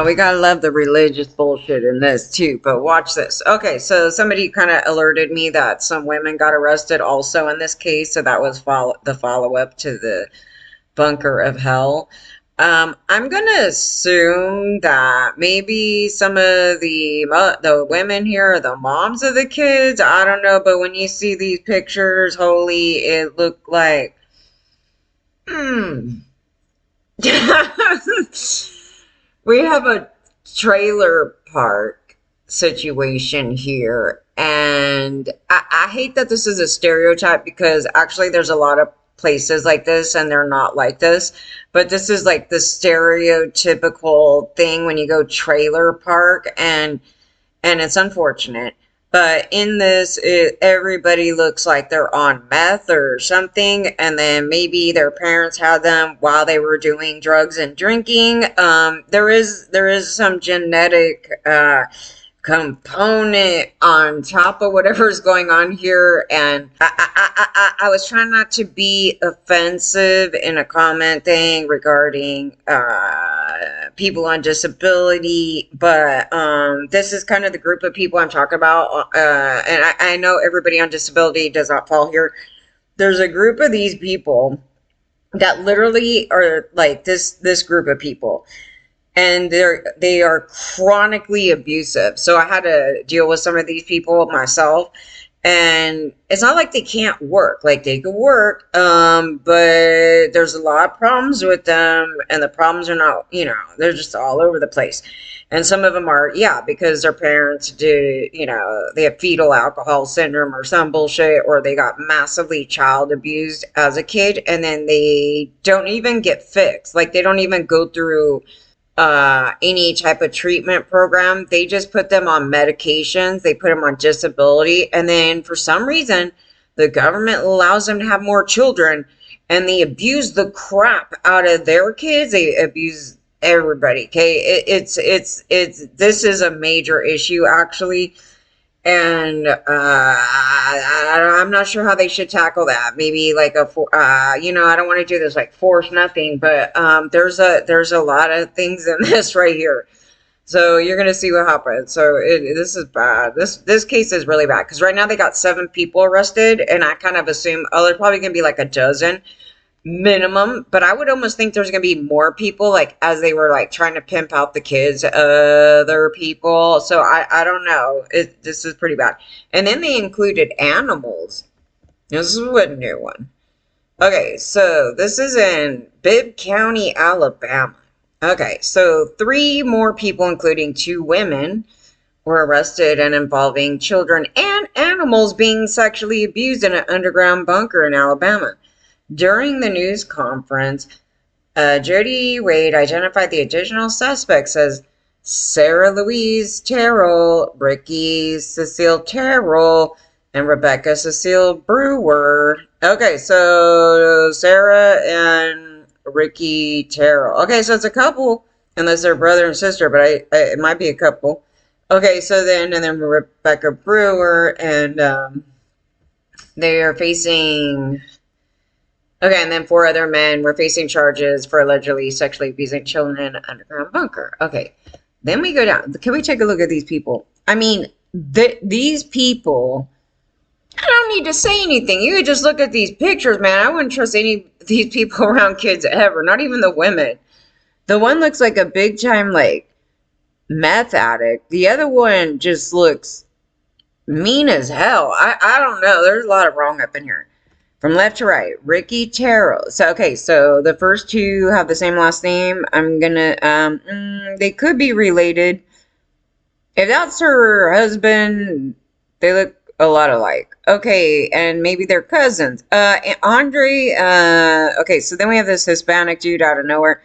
We gotta love the religious bullshit in this too, but watch this. Okay, so somebody kind of alerted me that some women got arrested also in this case, so that was the follow up to the bunker of hell. I'm gonna assume that maybe some of the women here are the moms of the kids. I don't know, but when you see these pictures, holy, it looked like, hmm. We have a trailer park situation here, and I hate that this is a stereotype because actually there's a lot of places like this and they're not like this, but this is like the stereotypical thing when you go trailer park, and it's unfortunate. But in this, everybody looks like they're on meth or something, and then maybe their parents had them while they were doing drugs and drinking. There is some genetic component on top of whatever's going on here, and I was trying not to be offensive in a comment thing regarding people on disability, but this is kind of the group of people I'm talking about, and I know everybody on disability does not fall here. There's a group of these people that literally are like this group of people, and they are chronically abusive. So I had to deal with some of these people myself, and it's not like they can't work. Like they can work, but there's a lot of problems with them, and the problems are not, they're just all over the place. And some of them are, yeah, because their parents do, they have fetal alcohol syndrome or some bullshit, or they got massively child abused as a kid, and then they don't even get fixed. Like they don't even go through any type of treatment program. They just put them on medications, they put them on disability, and then for some reason, the government allows them to have more children, and they abuse the crap out of their kids. They abuse everybody. Okay, it's this is a major issue actually, and I'm not sure how they should tackle that. Maybe like I don't want to do this like force nothing, but there's a lot of things in this right here. So you're gonna see what happens. So this is bad. This case is really bad because right now they got 7 people arrested, and I kind of assume there's probably gonna be like a dozen minimum, but I would almost think there's gonna be more people, like as they were like trying to pimp out the kids, other people. So I don't know. This is pretty bad. And then they included animals. This is a new one. Okay, so this is in Bibb County, Alabama. Okay, so 3 more people, including 2 women, were arrested and involving children and animals being sexually abused in an underground bunker in Alabama. During the news conference, Jody Wade identified the additional suspects as Sarah Louise Terrell, Ricky Cecile Terrell, and Rebecca Cecile Brewer. Okay, so Sarah and Ricky Terrell. Okay, so it's a couple, unless they're brother and sister, but it might be a couple. Okay, so then Rebecca Brewer, and they are facing. Okay, and then 4 other men were facing charges for allegedly sexually abusing children in an underground bunker. Okay, then we go down. Can we take a look at these people? I mean, these people, I don't need to say anything. You could just look at these pictures, man. I wouldn't trust any of these people around kids ever, not even the women. The one looks like a big time, like, meth addict. The other one just looks mean as hell. I don't know. There's a lot of wrong up in here. From left to right, Ricky Terrell. So, okay, so the first 2 have the same last name. I'm gonna, they could be related. If that's her husband, they look a lot alike. Okay, and maybe they're cousins. Andre, okay, so then we have this Hispanic dude out of nowhere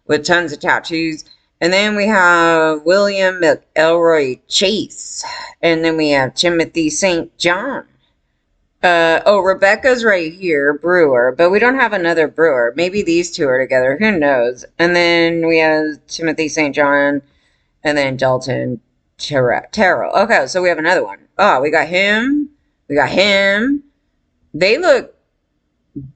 with tons of tattoos. And then we have William Elroy Chase. And then we have Timothy St. John. Rebecca's right here, Brewer, but we don't have another Brewer. Maybe these 2 are together. Who knows? And then we have Timothy St. John, and then Dalton Terrell. Okay, so we have another one. Oh, we got him. We got him. They look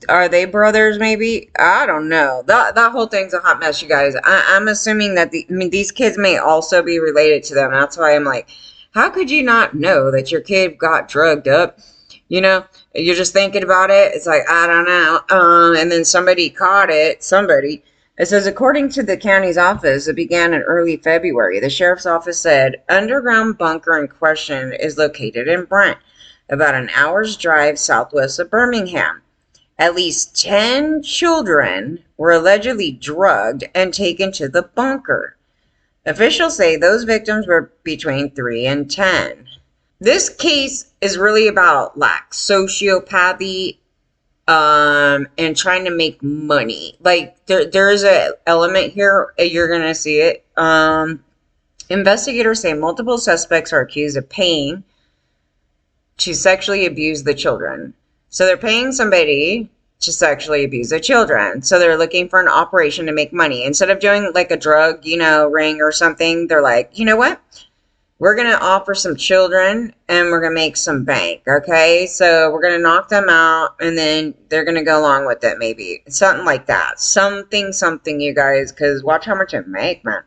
Are they brothers? Maybe, I don't know. That whole thing's a hot mess, you guys. I'm assuming that I mean, these kids may also be related to them. That's why I'm like, how could you not know that your kid got drugged up? You know, you're just thinking about it. It's like, I don't know. And then somebody caught it. Somebody. It says, according to the county's office, it began in early February. The sheriff's office said underground bunker in question is located in Brent, about an hour's drive southwest of Birmingham. At least 10 children were allegedly drugged and taken to the bunker. Officials say those victims were between 3 and 10. This case is really about like sociopathy and trying to make money. Like there's a element here, you're gonna see it. Investigators say multiple suspects are accused of paying to sexually abuse the children. So they're paying somebody to sexually abuse the children. So they're looking for an operation to make money. Instead of doing like a drug, ring or something, they're like, you know what? We're going to offer some children and we're going to make some bank, okay? So we're going to knock them out and then they're going to go along with it maybe. Something like that. Something, you guys, because watch how much it make, man.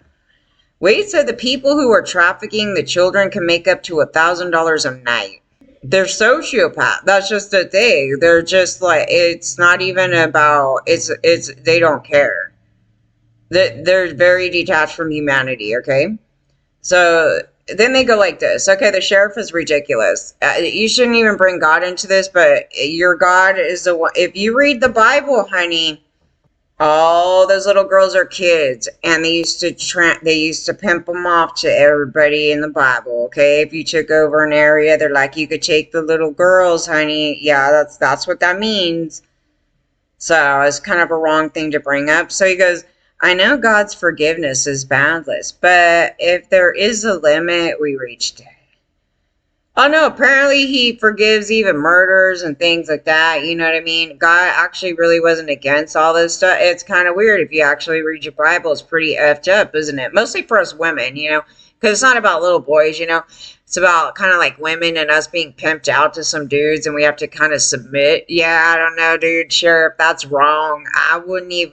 Wade said the people who are trafficking the children can make up to $1,000 a night. They're sociopath. That's just the thing. They're just like, it's not even about, they don't care. They're very detached from humanity, okay? So then they go like this. Okay, the sheriff is ridiculous. You shouldn't even bring God into this, but your God is the one. If you read the Bible, honey, all those little girls are kids, and they used to pimp them off to everybody in the Bible. Okay, if you took over an area, they're like, you could take the little girls, honey. Yeah, that's what that means. So it's kind of a wrong thing to bring up. So he goes, I know God's forgiveness is boundless, but if there is a limit, we reached it. Oh no, apparently he forgives even murders and things like that. You know what I mean? God actually really wasn't against all this stuff. It's kind of weird if you actually read your Bible. It's pretty effed up, isn't it? Mostly for us women, because it's not about little boys, It's about kind of like women and us being pimped out to some dudes and we have to kind of submit. Yeah, I don't know, dude, sheriff, that's wrong. I would not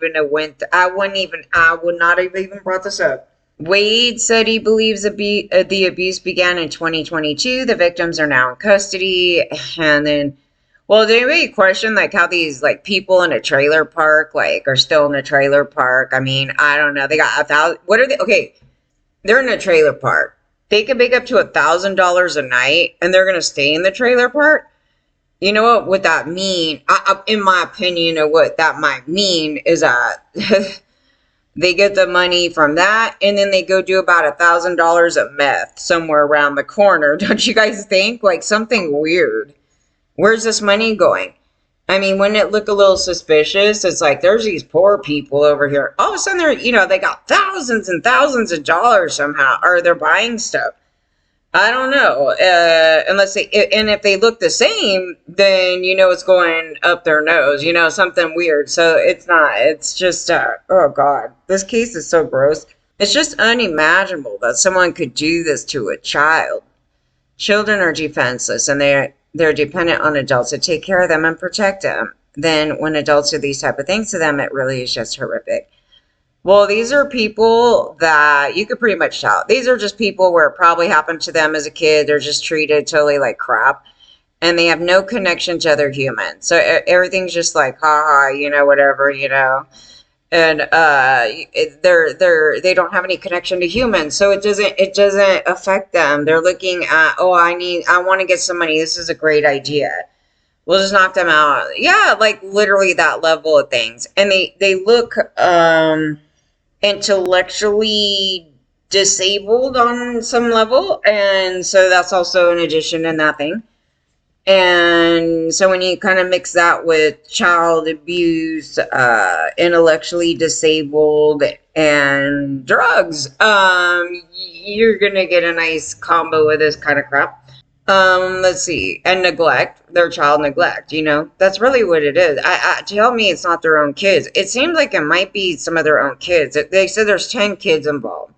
have even brought this up. Wade said he believes the abuse began in 2022. The victims are now in custody. And then, well, did anybody question like how these like people in a trailer park like are still in a trailer park? I mean, I don't know. They got 1,000. What are they? Okay, they're in a trailer park. They can make up to $1,000 a night, and they're gonna stay in the trailer park. You know what would that mean? In my opinion, of what that might mean is that. They get the money from that, and then they go do about $1,000 of meth somewhere around the corner. Don't you guys think? Like something weird. Where's this money going? I mean, wouldn't it look a little suspicious? It's like there's these poor people over here. All of a sudden, they got thousands and thousands of dollars somehow, or they're buying stuff. I don't know. And if they look the same, then it's going up their nose, something weird. So it's just, oh God, this case is so gross. It's just unimaginable that someone could do this to a child. Children are defenseless and they're dependent on adults to take care of them and protect them. Then when adults do these type of things to them, it really is just horrific. Well, these are people that you could pretty much tell. These are just people where it probably happened to them as a kid. They're just treated totally like crap. And they have no connection to other humans. So everything's just like, haha, whatever, And they don't have any connection to humans. So it doesn't affect them. They're looking at, I want to get some money. This is a great idea. We'll just knock them out. Yeah, like literally that level of things. And they look intellectually disabled on some level, and so that's also an addition in that thing. And so when you kind of mix that with child abuse, intellectually disabled, and drugs, you're gonna get a nice combo of this kind of crap. Let's see, and neglect, their child neglect, that's really what it is. Tell me it's not their own kids. It seems like it might be some of their own kids. They said there's 10 kids involved,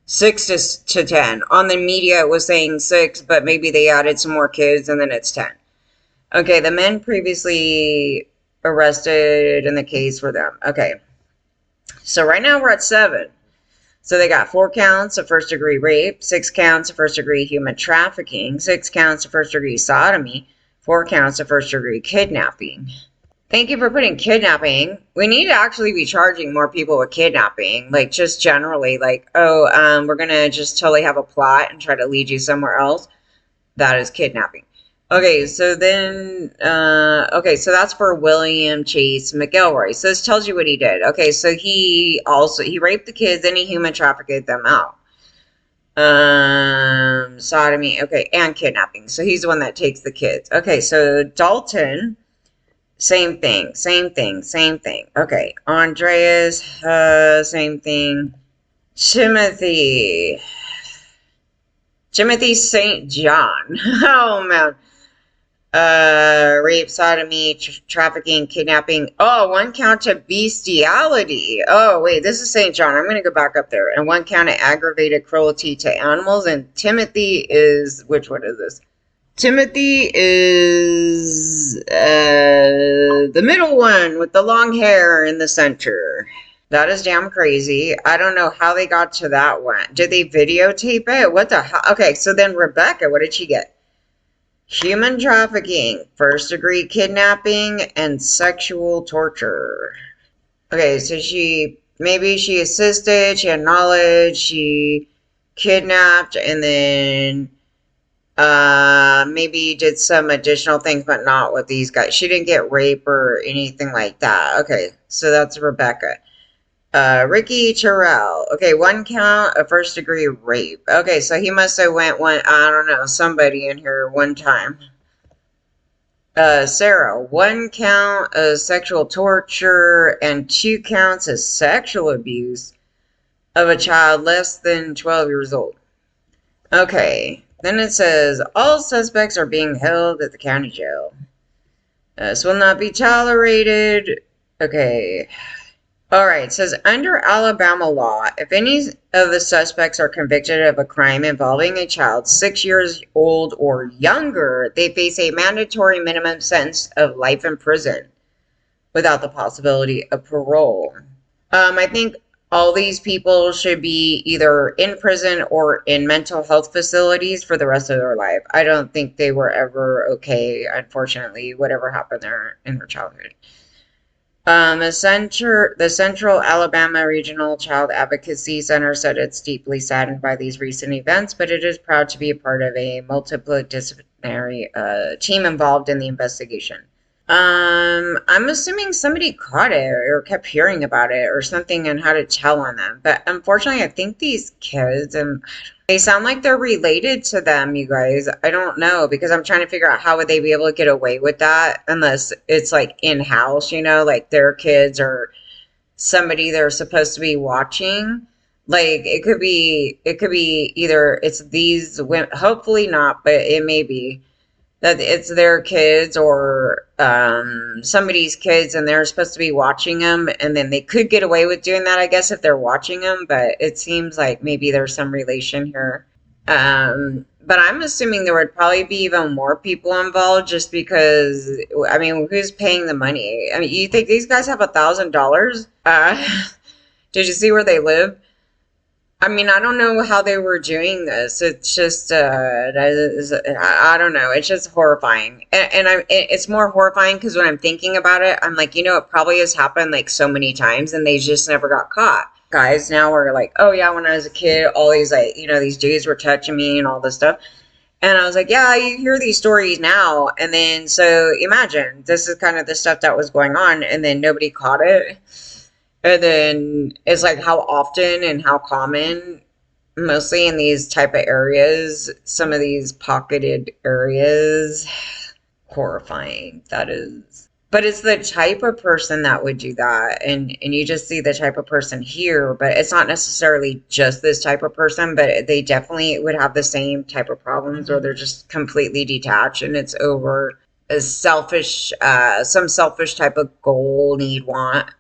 6 to 10. On the media, it was saying 6, but maybe they added some more kids and then it's 10. Okay, the men previously arrested in the case for them. Okay. So right now we're at 7. So they got 4 counts of first degree rape, 6 counts of first degree human trafficking, 6 counts of first degree sodomy, 4 counts of first degree kidnapping. Thank you for putting kidnapping. We need to actually be charging more people with kidnapping, like just generally, like, oh, we're gonna just totally have a plot and try to lead you somewhere else. That is kidnapping. Okay, so then, okay, so that's for William Chase McElroy. So this tells you what he did. Okay, so he raped the kids, then he human trafficked them out. Sodomy, okay, and kidnapping. So he's the one that takes the kids. Okay, so Dalton, same thing. Okay, Andreas, same thing. Timothy St. John. Oh, man. Rape, sodomy, trafficking, kidnapping. Oh, 1 count of bestiality. Oh, wait, this is St. John. I'm going to go back up there. And 1 count of aggravated cruelty to animals. And Timothy is, which one is this? Timothy is the middle one with the long hair in the center. That is damn crazy. I don't know how they got to that one. Did they videotape it? What the hell? Okay, so then Rebecca, what did she get? Human trafficking, first degree kidnapping, and sexual torture. Okay, so maybe she assisted, she had knowledge, she kidnapped, and then maybe did some additional things, but not with these guys. She didn't get rape or anything like that. Okay, so that's Rebecca. Ricky Terrell. Okay, 1 count of first degree rape. Okay, so he must have went I don't know, somebody in here one time. Sarah, 1 count of sexual torture and 2 counts of sexual abuse of a child less than 12 years old. Okay, then it says, all suspects are being held at the county jail. This will not be tolerated. Okay. All right, it says, under Alabama law, if any of the suspects are convicted of a crime involving a child 6 years old or younger, they face a mandatory minimum sentence of life in prison without the possibility of parole. I think all these people should be either in prison or in mental health facilities for the rest of their life. I don't think they were ever okay, unfortunately, whatever happened there in their childhood. The Central Alabama Regional Child Advocacy Center said it's deeply saddened by these recent events, but it is proud to be a part of a multidisciplinary team involved in the investigation. I'm assuming somebody caught it or kept hearing about it or something and had to tell on them. But unfortunately, I think these kids, and they sound like they're related to them, you guys. I don't know, because I'm trying to figure out how would they be able to get away with that unless it's like in-house, like their kids or somebody they're supposed to be watching. Like it could be either it's these women, hopefully not, but it may be that it's their kids or somebody's kids and they're supposed to be watching them, and then they could get away with doing that, I guess, if they're watching them, but it seems like maybe there's some relation here. But I'm assuming there would probably be even more people involved just because, I mean, who's paying the money? I mean, you think these guys have $1,000? Did you see where they live? I mean, I don't know how they were doing this. It's just, I don't know. It's just horrifying. And it's more horrifying because when I'm thinking about it, I'm like, it probably has happened like so many times and they just never got caught. Guys now are like, oh yeah, when I was a kid, all these like, these dudes were touching me and all this stuff. And I was like, yeah, you hear these stories now. And then, so imagine, this is kind of the stuff that was going on and then nobody caught it. And then it's like how often and how common, mostly in these type of areas, some of these pocketed areas, horrifying, that is. But it's the type of person that would do that. And you just see the type of person here, but it's not necessarily just this type of person, but they definitely would have the same type of problems or they're just completely detached and it's over a selfish, some selfish type of goal, need, want.